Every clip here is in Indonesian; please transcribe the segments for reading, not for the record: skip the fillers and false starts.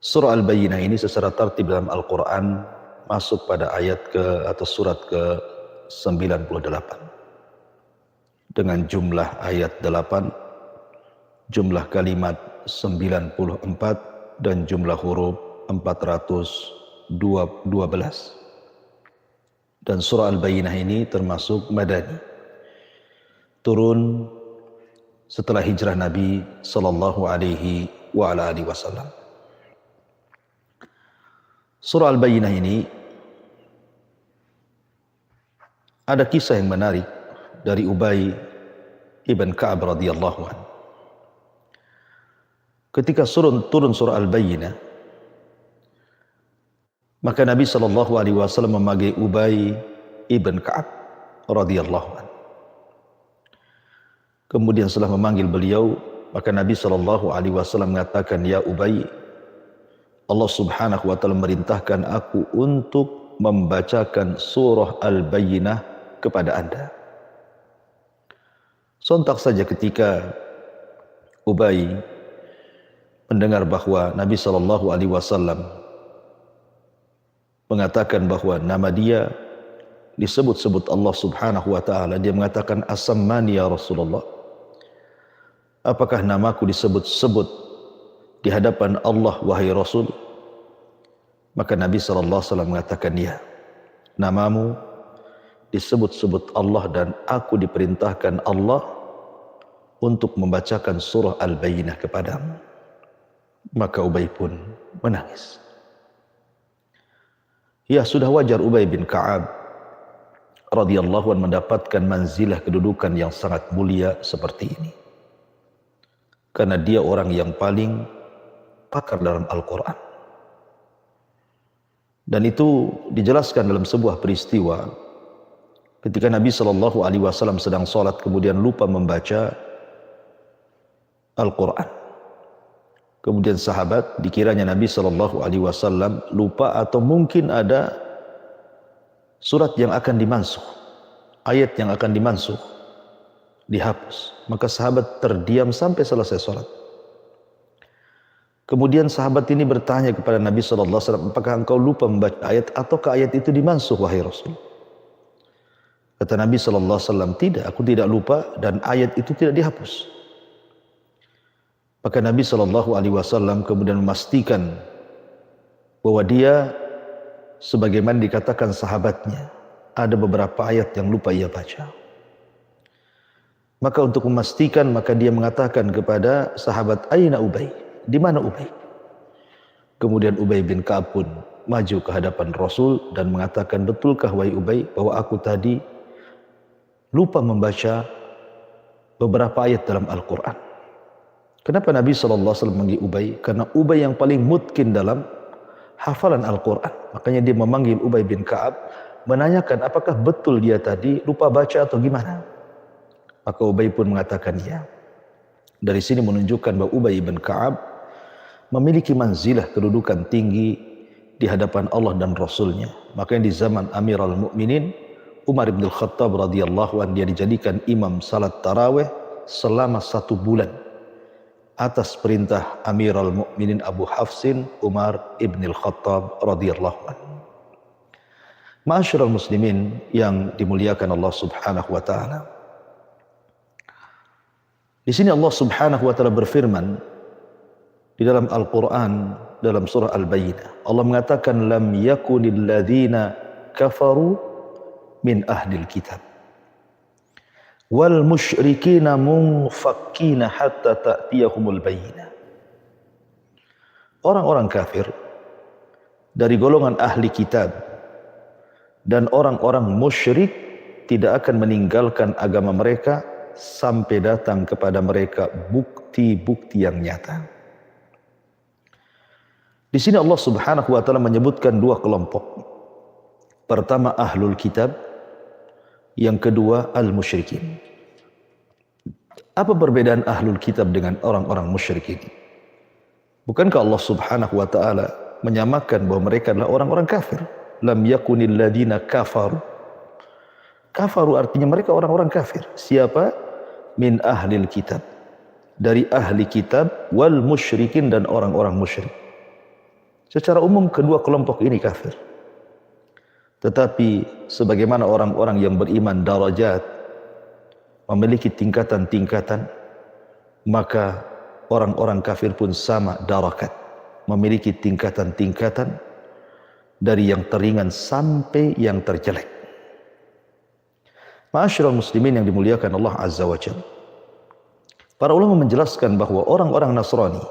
Surah Al-Bayyinah ini secara tertib dalam Al-Quran masuk pada ayat atau surat ke-98 dengan jumlah ayat 8, jumlah kalimat 94 dan jumlah huruf 412. Dan surah Al-Bayyinah ini termasuk Madani, turun setelah hijrah Nabi sallallahu alaihi wasallam. Surah Al-Bayyinah ini ada kisah yang menarik dari Ubay ibn Ka'ab radhiyallahu anhu. Ketika turun surah Al-Bayyinah, maka Nabi sallallahu alaihi wasallam memanggil Ubay ibn Ka'ab radhiyallahu anhu. Kemudian setelah memanggil beliau, maka Nabi sallallahu alaihi wasallam mengatakan, "Ya Ubay, Allah subhanahu wa ta'ala merintahkan aku untuk membacakan surah Al-Bayyinah kepada anda." Sontak saja ketika Ubay mendengar bahwa Nabi sallallahu alaihi wasallam mengatakan bahwa nama dia disebut-sebut Allah subhanahu wa ta'ala, dia mengatakan, "Asammani ya Rasulullah, apakah namaku disebut-sebut di hadapan Allah wahai Rasul?" Maka Nabi sallallahu alaihi wasallam mengatakan, "Ya, namamu disebut-sebut Allah dan aku diperintahkan Allah untuk membacakan surah Al-Bayyinah kepadamu." Maka Ubay pun menangis. Ya, sudah wajar Ubay bin Ka'ab radhiyallahu anhu mendapatkan manzilah kedudukan yang sangat mulia seperti ini, karena dia orang yang paling pakar dalam Al-Quran. Dan itu dijelaskan dalam sebuah peristiwa ketika Nabi sallallahu alaihi wasallam sedang sholat kemudian lupa membaca Al-Quran. Kemudian sahabat, dikiranya Nabi sallallahu alaihi wasallam lupa atau mungkin ada surat yang akan dimansuh, ayat yang akan dimansuh, dihapus. Maka sahabat terdiam sampai selesai sholat. Kemudian sahabat ini bertanya kepada Nabi sallallahu alaihi wasallam, "Apakah engkau lupa membaca ayat ataukah ayat itu dimansuh wahai Rasul?" Kata Nabi sallallahu alaihi wasallam, "Tidak, aku tidak lupa dan ayat itu tidak dihapus." Maka Nabi sallallahu alaihi wasallam kemudian memastikan bahwa dia sebagaimana dikatakan sahabatnya, ada beberapa ayat yang lupa ia baca. Maka untuk memastikan, maka dia mengatakan kepada sahabat, "Aina Ubay? Di mana Ubay?" Kemudian Ubay bin Ka'ab pun maju ke hadapan Rasul dan mengatakan, "Betulkah wahai Ubay bahwa aku tadi lupa membaca beberapa ayat dalam Al-Quran?" Kenapa Nabi SAW memanggil Ubay? Karena Ubay yang paling mutkin dalam hafalan Al-Quran. Makanya dia memanggil Ubay bin Ka'ab, menanyakan apakah betul dia tadi lupa baca atau gimana. Maka Ubay pun mengatakan ya. Dari sini menunjukkan bahwa Ubay bin Ka'ab memiliki manzilah kedudukan tinggi di hadapan Allah dan Rasulnya. Makanya di zaman Amirul Mukminin Umar bin Khattab radhiyallahu anhu, dia dijadikan imam salat tarawih selama 1 bulan atas perintah Amirul Mukminin Abu Hafsin Umar ibn Khattab radhiyallahu anhu. Ma'asyiral muslimin yang dimuliakan Allah subhanahu wa ta'ala, di sini Allah subhanahu wa ta'ala berfirman di dalam Al-Quran, dalam surah Al-Bayyinah, Allah mengatakan, "Lam yakunil ladzina kafaru min ahlil kitab wal musyrikina munfakkina hatta ta'tiyahumul bayyinah." Orang-orang kafir dari golongan ahli kitab dan orang-orang musyrik tidak akan meninggalkan agama mereka sampai datang kepada mereka bukti-bukti yang nyata. Di sini Allah Subhanahu wa taala menyebutkan 2 kelompok. Pertama ahlul kitab, yang kedua al-musyrikin. Apa perbedaan ahlul kitab dengan orang-orang musyrikin? Bukankah Allah Subhanahu wa taala menyamakan bahwa mereka adalah orang-orang kafir? Lam yakunil ladina kafaru. Kafaru artinya mereka orang-orang kafir. Siapa? Min ahlil kitab. Dari ahli kitab, wal musyrikin, dan orang-orang musyrik. Secara umum kedua kelompok ini kafir. Tetapi sebagaimana orang-orang yang beriman darajat, memiliki tingkatan-tingkatan, maka orang-orang kafir pun sama darakat, memiliki tingkatan-tingkatan dari yang teringan sampai yang terjelek. Ma'asyiral muslimin yang dimuliakan Allah Azza wa Jalla, para ulama menjelaskan bahwa orang-orang Nasrani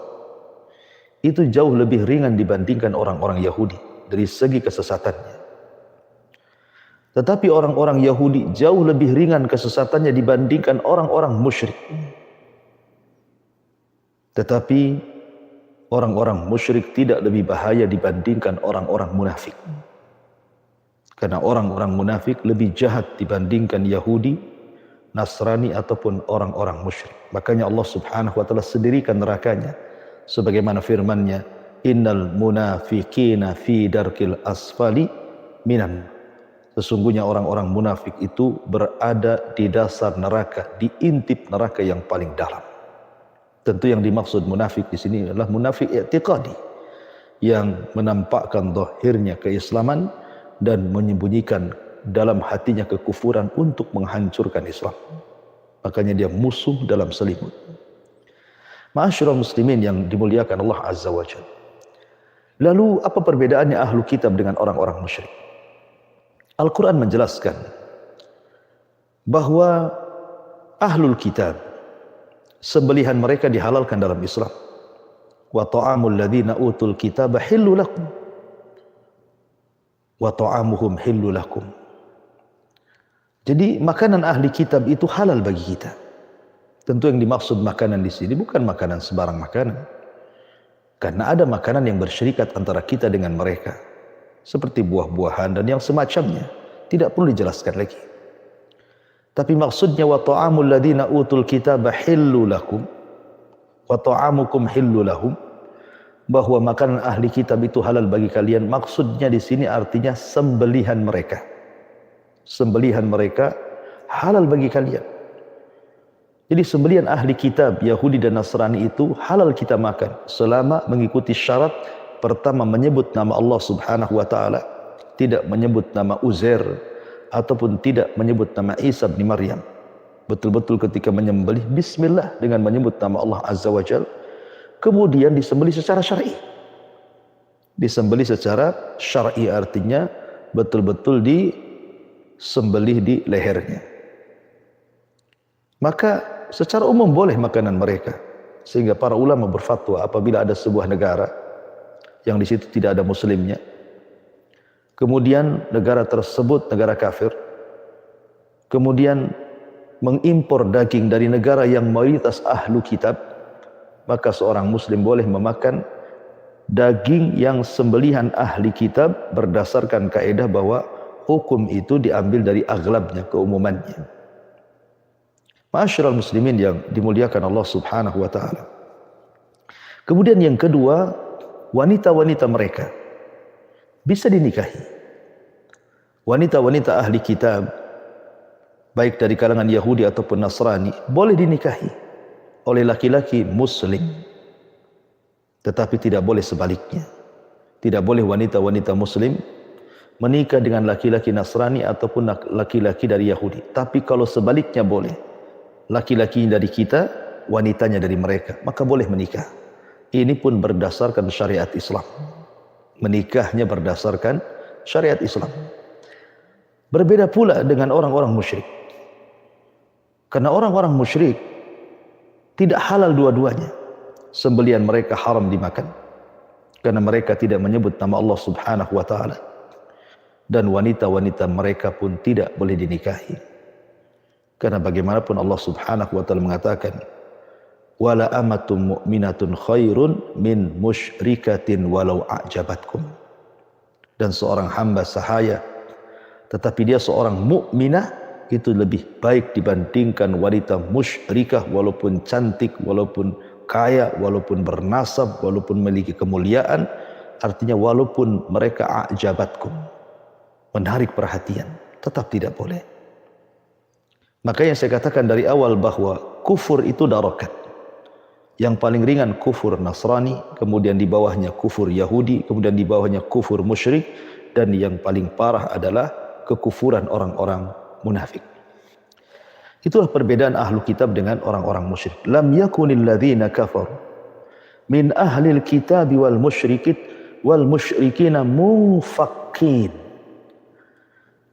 itu jauh lebih ringan dibandingkan orang-orang Yahudi dari segi kesesatannya. Tetapi orang-orang Yahudi jauh lebih ringan kesesatannya dibandingkan orang-orang musyrik. Tetapi orang-orang musyrik tidak lebih bahaya dibandingkan orang-orang munafik. Karena orang-orang munafik lebih jahat dibandingkan Yahudi, Nasrani ataupun orang-orang musyrik. Makanya Allah Subhanahu wa taala sendirikan nerakanya sebagaimana firman-Nya, innal munafiqina fi darkil asfali minan. Sesungguhnya orang-orang munafik itu berada di dasar neraka, di intip neraka yang paling dalam. Tentu yang dimaksud munafik di sini adalah munafik i'tiqadi, yang menampakkan zahirnya keislaman dan menyembunyikan dalam hatinya kekufuran untuk menghancurkan Islam. Makanya dia musuh dalam selimut. Ma'asyiral muslimin yang dimuliakan Allah Azza wa Jalla. Lalu apa perbedaannya ahlu kitab dengan orang-orang musyrik? Al-Quran menjelaskan bahwa ahlul kitab, sembelihan mereka dihalalkan dalam Islam. Wa ta'amul ladzina utul kitaba hillu lakum wa ta'amuhum hillu lakum. Jadi makanan ahli kitab itu halal bagi kita. Tentu yang dimaksud makanan di sini bukan makanan sembarang makanan. Karena ada makanan yang bersyirikat antara kita dengan mereka, seperti buah-buahan dan yang semacamnya, tidak perlu dijelaskan lagi. Tapi maksudnya wa ta'amul ladzina utul kitaba hillu lakum wa ta'amukum hillu lahum, bahwa makanan ahli kitab itu halal bagi kalian. Maksudnya di sini artinya sembelihan mereka. Sembelihan mereka halal bagi kalian. Jadi sembelihan ahli kitab Yahudi dan Nasrani itu halal kita makan selama mengikuti syarat. Pertama, menyebut nama Allah Subhanahu wa taala, tidak menyebut nama Uzair ataupun tidak menyebut nama Isa bin Maryam. Betul-betul ketika menyembelih bismillah dengan menyebut nama Allah Azza wa Jalla. Kemudian disembelih secara syar'i. Disembelih secara syar'i artinya betul-betul disembelih di lehernya. Maka secara umum boleh makanan mereka. Sehingga para ulama berfatwa apabila ada sebuah negara yang di situ tidak ada muslimnya, kemudian negara tersebut negara kafir, kemudian mengimpor daging dari negara yang mayoritas ahlu kitab, maka seorang muslim boleh memakan daging yang sembelihan ahli kitab berdasarkan kaidah bahwa hukum itu diambil dari aglabnya, keumumannya. Ma'asyiral muslimin yang dimuliakan Allah Subhanahu wa taala. Kemudian yang kedua, wanita-wanita mereka bisa dinikahi. Wanita-wanita ahli kitab, baik dari kalangan Yahudi ataupun Nasrani, boleh dinikahi oleh laki-laki muslim. Tetapi tidak boleh sebaliknya. Tidak boleh wanita-wanita muslim menikah dengan laki-laki Nasrani ataupun laki-laki dari Yahudi. Tapi kalau sebaliknya boleh. Laki-laki dari kita, wanitanya dari mereka, maka boleh menikah. Ini pun berdasarkan syariat Islam. Menikahnya berdasarkan syariat Islam. Berbeda pula dengan orang-orang musyrik. Karena orang-orang musyrik tidak halal dua-duanya. Sembelihan mereka haram dimakan karena mereka tidak menyebut nama Allah Subhanahu wa taala, dan wanita-wanita mereka pun tidak boleh dinikahi. Karena bagaimanapun Allah Subhanahu wa taala mengatakan, wala amatum mu'minatun khairun min musyrikatin walau a'jabatkum. Dan seorang hamba sahaya tetapi dia seorang mukminah itu lebih baik dibandingkan wanita musyrikah, walaupun cantik, walaupun kaya, walaupun bernasab, walaupun memiliki kemuliaan. Artinya walaupun mereka a'jabatkum, menarik perhatian, tetap tidak boleh. Makanya saya katakan dari awal bahwa kufur itu darakat. Yang paling ringan kufur Nasrani, kemudian di bawahnya kufur Yahudi, kemudian di bawahnya kufur musyrik, dan yang paling parah adalah kekufuran orang-orang munafik. Itulah perbedaan ahlu kitab dengan orang-orang musyrik. Lam yakunil ladzina kafaru min ahlil kitab wal musyrikina munfakkin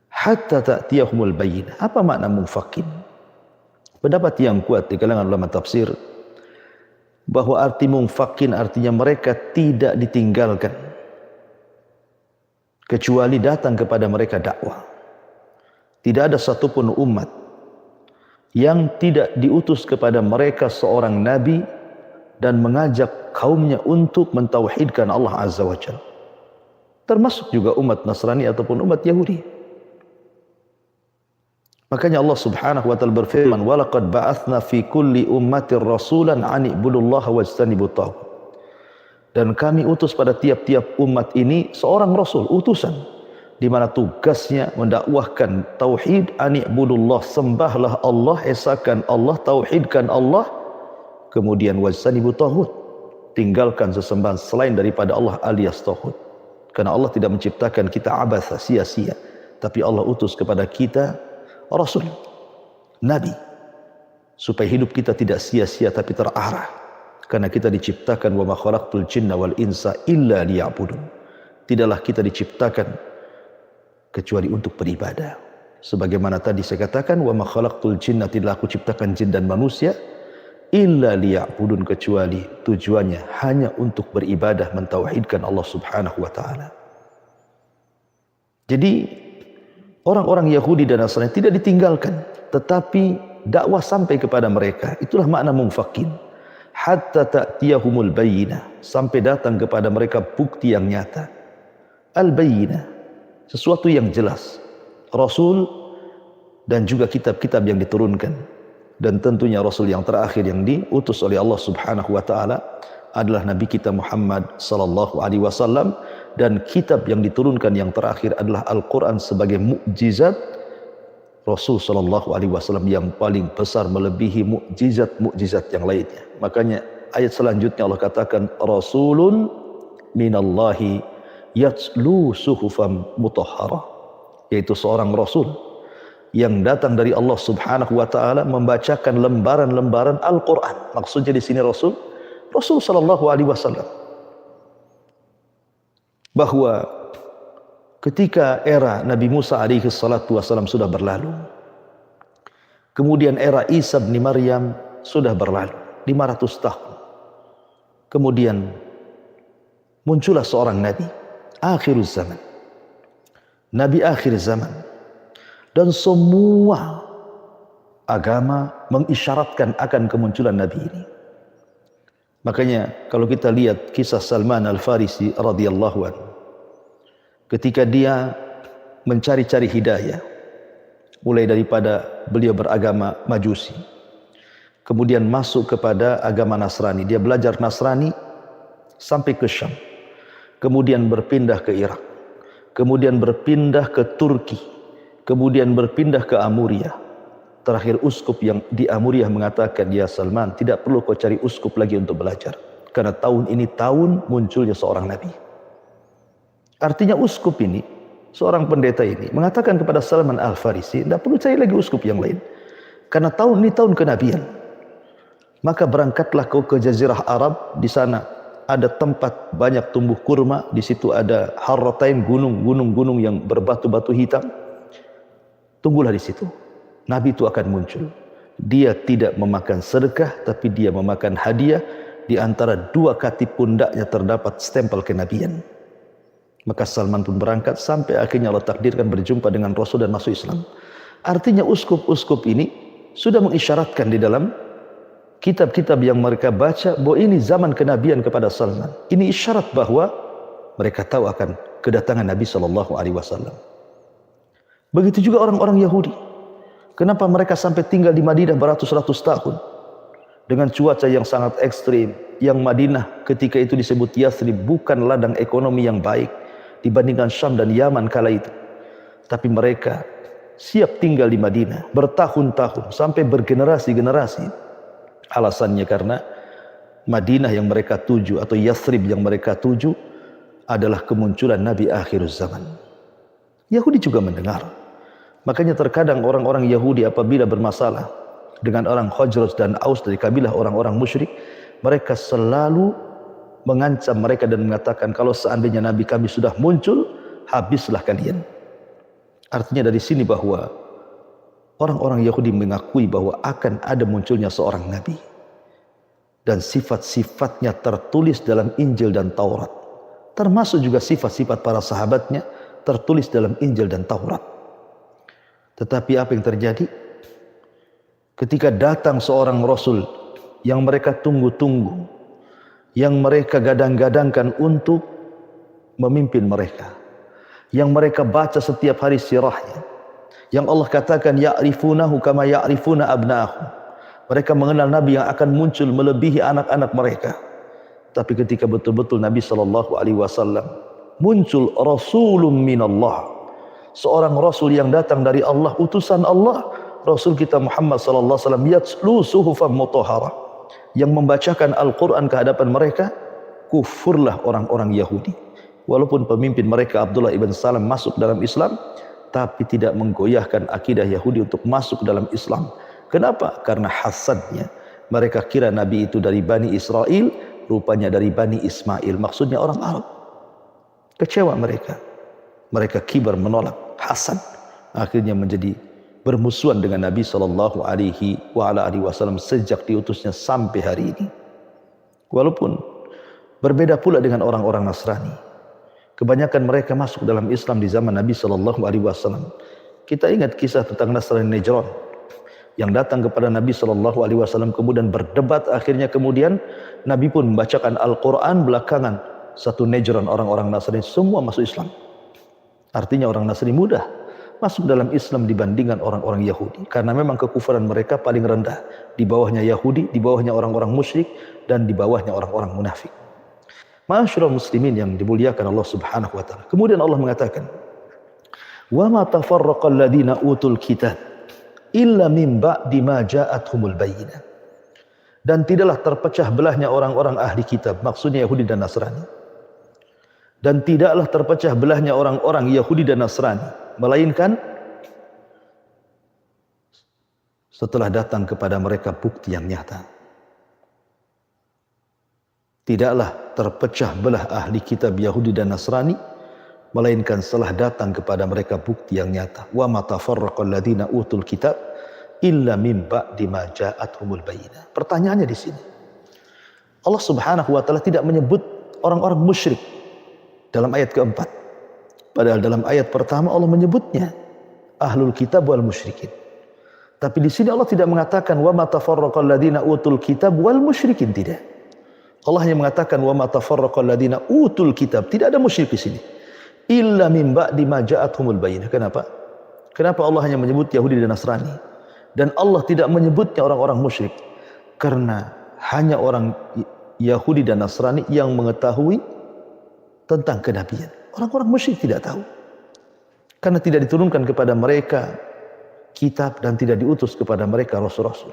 hatta ta'tiyahumul bayyinah. Apa makna munfakkin? Pendapat yang kuat di kalangan ulama tafsir bahwa arti munfakkin artinya mereka tidak ditinggalkan kecuali datang kepada mereka dakwah. Tidak ada satupun umat yang tidak diutus kepada mereka seorang nabi dan mengajak kaumnya untuk mentauhidkan Allah Azza wa Jalla. Termasuk juga umat Nasrani ataupun umat Yahudi. Makanya Allah Subhanahu wa taala berfirman, "Wa laqad ba'atsna fi kulli ummatin rasulan an ibudullaha wajtanibut taghut." Dan kami utus pada tiap-tiap umat ini seorang rasul, utusan, di mana tugasnya mendakwahkan tauhid, an ibudullah, sembahlah Allah, esakan Allah, tauhidkan Allah, kemudian wajtanibut taghut, tinggalkan sesembahan selain daripada Allah alias taghut. Karena Allah tidak menciptakan kita abatha, sia-sia, tapi Allah utus kepada kita Rasul, Nabi, supaya hidup kita tidak sia-sia tapi terarah. Karena kita diciptakan wa ma khalaqtul jinna wal insa illa liya'budun. Tidaklah kita diciptakan kecuali untuk beribadah. Sebagaimana tadi saya katakan, wa ma khalaqtul jinna, tidaklah aku ciptakan jin dan manusia illa liya'budun, kecuali tujuannya hanya untuk beribadah, mentauhidkan Allah Subhanahu wa taala. Jadi orang-orang Yahudi dan Nasrani tidak ditinggalkan, tetapi dakwah sampai kepada mereka. Itulah makna munfakkin. Hatta ta'tiyahumul bayyinah, sampai datang kepada mereka bukti yang nyata. Al-bayyinah, sesuatu yang jelas. Rasul dan juga kitab-kitab yang diturunkan. Dan tentunya Rasul yang terakhir yang diutus oleh Allah Subhanahu wa taala adalah Nabi kita Muhammad sallallahu alaihi wasallam, dan kitab yang diturunkan yang terakhir adalah Al-Quran sebagai mukjizat Rasul sallallahu alaihi wasallam yang paling besar, melebihi mukjizat-mukjizat yang lainnya. Makanya ayat selanjutnya Allah katakan Rasulun minallahi yatslu suhufan mutahharah, yaitu seorang Rasul yang datang dari Allah Subhanahu wa taala membacakan lembaran-lembaran Al-Quran. Maksudnya di sini Rasul sallallahu alaihi wasallam, bahwa ketika era Nabi Musa alaihi salatu wasallam sudah berlalu, kemudian era Isa bin Maryam sudah berlalu 500 tahun, kemudian muncullah seorang nabi akhir zaman, nabi akhir zaman, dan semua agama mengisyaratkan akan kemunculan nabi ini. Makanya kalau kita lihat kisah Salman Al-Farisi radhiyallahu anhu, ketika dia mencari-cari hidayah, mulai daripada beliau beragama Majusi, kemudian masuk kepada agama Nasrani, dia belajar Nasrani sampai ke Syam, kemudian berpindah ke Irak, kemudian berpindah ke Turki, kemudian berpindah ke Amuriah. Terakhir uskup yang di Amuriah mengatakan, "Ya Salman, tidak perlu kau cari uskup lagi untuk belajar, karena tahun ini tahun munculnya seorang nabi." Artinya uskup ini, seorang pendeta ini mengatakan kepada Salman Al-Farisi, tidak perlu cari lagi uskup yang lain, karena tahun ini tahun kenabian. Maka berangkatlah kau ke Jazirah Arab, di sana ada tempat banyak tumbuh kurma, di situ ada Harratain, gunung-gunung yang berbatu-batu hitam. Tunggulah di situ. Nabi itu akan muncul. Dia tidak memakan sedekah, tapi dia memakan hadiah. Di antara dua kaki pundaknya terdapat stempel kenabian. Maka Salman pun berangkat sampai akhirnya Allah takdirkan berjumpa dengan Rasul dan masuk Islam. Artinya uskup-uskup ini sudah mengisyaratkan di dalam kitab-kitab yang mereka baca bahwa ini zaman kenabian kepada Salman. Ini isyarat bahwa mereka tahu akan kedatangan Nabi SAW. Begitu juga orang-orang Yahudi. Kenapa mereka sampai tinggal di Madinah beratus-ratus tahun dengan cuaca yang sangat ekstrim, yang Madinah ketika itu disebut Yathrib bukan ladang ekonomi yang baik dibandingkan Syam dan Yaman kala itu. Tapi mereka siap tinggal di Madinah bertahun-tahun sampai bergenerasi-generasi. Alasannya karena Madinah yang mereka tuju atau Yathrib yang mereka tuju adalah kemunculan Nabi akhir zaman. Yahudi juga mendengar. Makanya terkadang orang-orang Yahudi apabila bermasalah dengan orang Khazraj dan Aus dari kabilah orang-orang musyrik, mereka selalu mengancam mereka dan mengatakan, kalau seandainya Nabi kami sudah muncul, habislah kalian. Artinya dari sini bahwa orang-orang Yahudi mengakui bahwa akan ada munculnya seorang Nabi. Dan sifat-sifatnya tertulis dalam Injil dan Taurat. Termasuk juga sifat-sifat para sahabatnya tertulis dalam Injil dan Taurat. Tetapi apa yang terjadi? Ketika datang seorang Rasul yang mereka tunggu-tunggu, yang mereka gadang-gadangkan untuk memimpin mereka, yang mereka baca setiap hari sirahnya, yang Allah katakan ya'rifunahu kama ya'rifuna abna'ahum. Mereka mengenal Nabi yang akan muncul melebihi anak-anak mereka. Tapi ketika betul-betul Nabi SAW muncul Rasulun minallah, seorang Rasul yang datang dari Allah, utusan Allah, Rasul kita Muhammad SAW yatslu suhufan mutahharah, yang membacakan Al-Quran ke hadapan mereka, kufurlah orang-orang Yahudi. Walaupun pemimpin mereka Abdullah ibn Salam masuk dalam Islam, tapi tidak menggoyahkan akidah Yahudi untuk masuk dalam Islam. Kenapa? Karena hasadnya. Mereka kira Nabi itu dari Bani Israel, rupanya dari Bani Ismail. Maksudnya orang Arab. Kecewa mereka. Mereka kibar, menolak, hasad. Akhirnya menjadi bermusuhan dengan Nabi SAW sejak diutusnya sampai hari ini. Walaupun berbeda pula dengan orang-orang Nasrani. Kebanyakan mereka masuk dalam Islam di zaman Nabi SAW. Kita ingat kisah tentang Nasrani Najran yang datang kepada Nabi SAW kemudian berdebat, akhirnya kemudian Nabi pun membacakan Al-Quran, belakangan satu Najran orang-orang Nasrani semua masuk Islam. Artinya orang Nasrani mudah masuk dalam Islam dibandingkan orang-orang Yahudi, karena memang kekufuran mereka paling rendah, di bawahnya Yahudi, di bawahnya orang-orang musyrik, dan di bawahnya orang-orang munafik. Ma'asyiral muslimin yang dimuliakan Allah Subhanahu wa taala. Kemudian Allah mengatakan, "Wa ma tafarraqal ladzina utul kitab illa min ba'di ma ja'atuhumul bayyinah." Dan tidaklah terpecah belahnya orang-orang ahli kitab, maksudnya Yahudi dan Nasrani. Dan tidaklah terpecah belahnya orang-orang Yahudi dan Nasrani, melainkan setelah datang kepada mereka bukti yang nyata. Tidaklah terpecah belah ahli kitab Yahudi dan Nasrani, melainkan setelah datang kepada mereka bukti yang nyata. Wa ma tafarraqal ladzina utul kitab illa min ba'di ma ja'atuhumul bayyinah. Pertanyaannya di sini, Allah Subhanahu wa taala tidak menyebut orang-orang musyrik dalam ayat keempat. Padahal dalam ayat pertama Allah menyebutnya ahlul kitab wal musyrikin. Tapi di sini Allah tidak mengatakan wa ma tafarraqal ladzina utul kitab wal musyrikin, tidak. Allah hanya mengatakan wa ma tafarraqal ladzina utul kitab, tidak ada musyrik di sini. Illa min ba'di ma ja'atuhumul bayyinah. Kenapa? Kenapa Allah hanya menyebut Yahudi dan Nasrani? Dan Allah tidak menyebutnya orang-orang musyrik? Karena hanya orang Yahudi dan Nasrani yang mengetahui tentang kenabian. Orang-orang musyrik tidak tahu. Karena tidak diturunkan kepada mereka kitab dan tidak diutus kepada mereka rasul-rasul.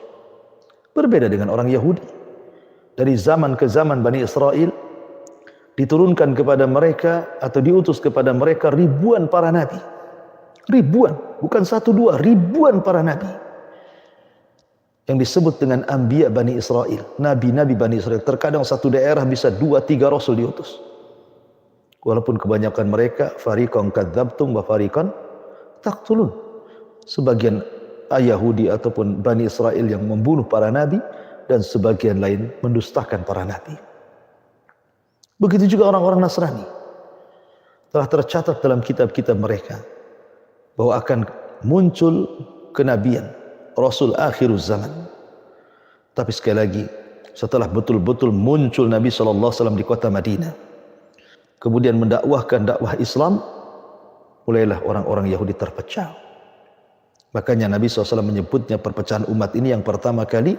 Berbeda dengan orang Yahudi. Dari zaman ke zaman Bani Israel diturunkan kepada mereka atau diutus kepada mereka ribuan para nabi. Ribuan, bukan satu dua, ribuan para nabi. Yang disebut dengan Anbiya Bani Israel, nabi-nabi Bani Israel. Terkadang satu daerah bisa 2-3 rasul diutus. Walaupun kebanyakan mereka fariqan kadzabtum wa fariqan taqtulun. Sebagian Yahudi ataupun Bani Israel yang membunuh para nabi, dan sebagian lain mendustakan para nabi. Begitu juga orang-orang Nasrani. Telah tercatat dalam kitab-kitab mereka bahwa akan muncul kenabian Rasul akhir zaman. Tapi sekali lagi, setelah betul-betul muncul Nabi SAW di kota Madinah, kemudian mendakwahkan dakwah Islam, mulailah orang-orang Yahudi terpecah. Makanya Nabi SAW menyebutnya perpecahan umat ini yang pertama kali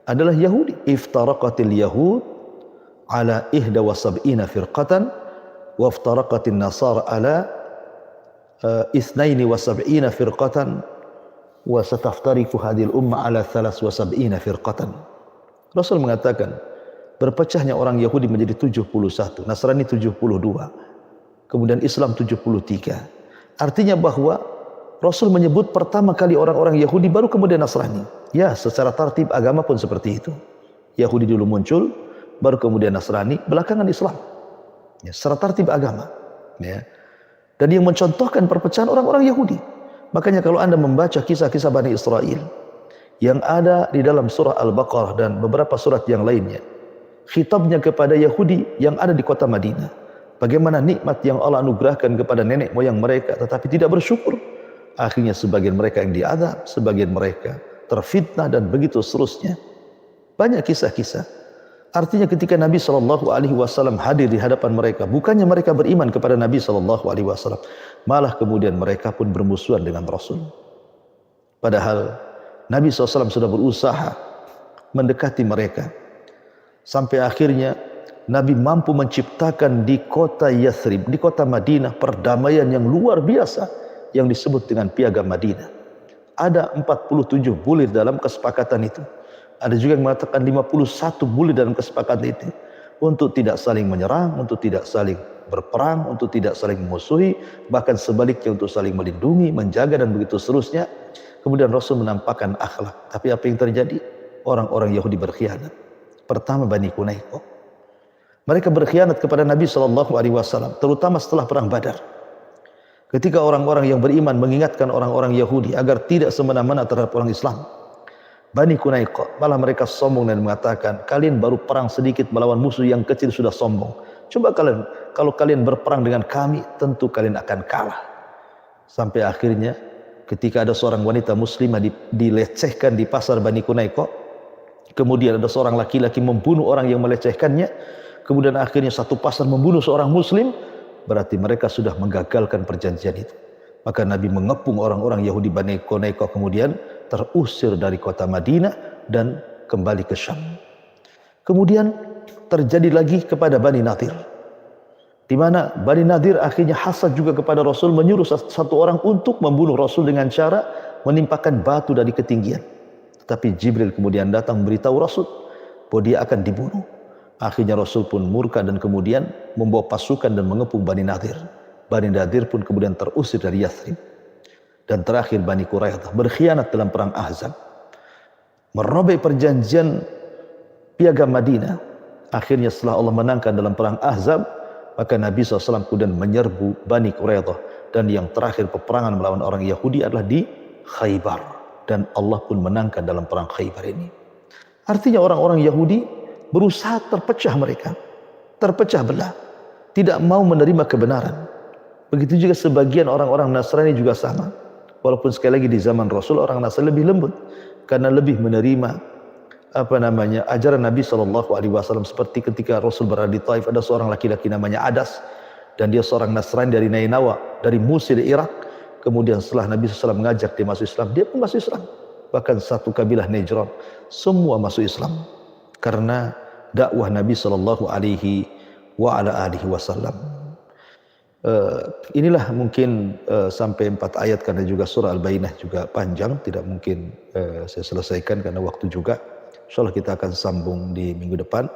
adalah Yahudi. Iftaraqatil Yahud ala 71 firqatan wa iftaraqatin Nasara ala 72 firqatan wa sataftariqu hadhil umma ala 73 firqatan. Rasul mengatakan berpecahnya orang Yahudi menjadi 71, Nasrani 72, kemudian Islam 73. Artinya bahwa Rasul menyebut pertama kali orang-orang Yahudi, baru kemudian Nasrani. Ya, secara tartib agama pun seperti itu. Yahudi dulu muncul, baru kemudian Nasrani, belakangan Islam. Ya, secara tartib agama. Ya. Dan yang mencontohkan perpecahan orang-orang Yahudi. Makanya kalau Anda membaca kisah-kisah Bani Israel yang ada di dalam surah Al-Baqarah dan beberapa surat yang lainnya, khitabnya kepada Yahudi yang ada di kota Madinah. Bagaimana nikmat yang Allah anugerahkan kepada nenek moyang mereka, tetapi tidak bersyukur. Akhirnya sebagian mereka yang diazab, sebagian mereka terfitnah, dan begitu seterusnya. Banyak kisah-kisah. Artinya ketika Nabi SAW hadir di hadapan mereka, bukannya mereka beriman kepada Nabi SAW, malah kemudian mereka pun bermusuhan dengan Rasul. Padahal Nabi SAW sudah berusaha mendekati mereka, sampai akhirnya Nabi mampu menciptakan di kota Yathrib, di kota Madinah, perdamaian yang luar biasa yang disebut dengan Piagam Madinah. Ada 47 bulir dalam kesepakatan itu. Ada juga yang mengatakan 51 bulir dalam kesepakatan itu, untuk tidak saling menyerang, untuk tidak saling berperang, untuk tidak saling memusuhi, bahkan sebaliknya untuk saling melindungi, menjaga, dan begitu seterusnya. Kemudian Rasul menampakkan akhlak. Tapi apa yang terjadi? Orang-orang Yahudi berkhianat. Pertama Bani Qunaiqah. Mereka berkhianat kepada Nabi SAW, terutama setelah perang Badar. Ketika orang-orang yang beriman mengingatkan orang-orang Yahudi agar tidak semena-mena terhadap orang Islam, Bani Qunaiqah malah mereka sombong dan mengatakan, kalian baru perang sedikit melawan musuh yang kecil sudah sombong. Coba kalau kalian berperang dengan kami, tentu kalian akan kalah. Sampai akhirnya ketika ada seorang wanita muslimah dilecehkan di pasar Bani Qunaiqah, kemudian ada seorang laki-laki membunuh orang yang melecehkannya, kemudian akhirnya satu pasar membunuh seorang muslim, berarti mereka sudah menggagalkan perjanjian itu. Maka Nabi mengepung orang-orang Yahudi Bani Qunaiqah, kemudian terusir dari kota Madinah dan kembali ke Syam. Kemudian terjadi lagi kepada Bani Nadir, di mana Bani Nadir akhirnya hasad juga kepada Rasul, menyuruh satu orang untuk membunuh Rasul dengan cara menimpakan batu dari ketinggian. Tetapi Jibril kemudian datang memberitahu Rasul bahwa dia akan dibunuh. Akhirnya Rasul pun murka dan kemudian membawa pasukan dan mengepung Bani Nadir. Bani Nadir pun kemudian terusir dari Yathrib. Dan terakhir Bani Quraidah berkhianat dalam perang Ahzab, merobek perjanjian Piagam Madinah. Akhirnya setelah Allah menangkan dalam perang Ahzab, maka Nabi SAW kemudian menyerbu Bani Quraidah. Dan yang terakhir peperangan melawan orang Yahudi adalah di Khaybar, dan Allah pun menangkan dalam perang Khaybar ini. Artinya orang-orang Yahudi berusaha terpecah, mereka terpecah belah, tidak mau menerima kebenaran. Begitu juga sebagian orang-orang Nasrani juga sama. Walaupun sekali lagi di zaman Rasul orang Nasrani lebih lembut, karena lebih menerima ajaran Nabi SAW. Seperti ketika Rasul berada di Taif, ada seorang laki-laki namanya Adas, dan dia seorang Nasrani dari Nainawa, dari Musil, Irak. Kemudian setelah Nabi SAW mengajak dia masuk Islam, dia pun masuk Islam. Bahkan satu kabilah Najran, semua masuk Islam karena dakwah Nabi SAW. Inilah mungkin sampai 4 ayat, karena juga surah Al-Bayyinah juga panjang, tidak mungkin saya selesaikan karena waktu juga. Insyaallah kita akan sambung di minggu depan.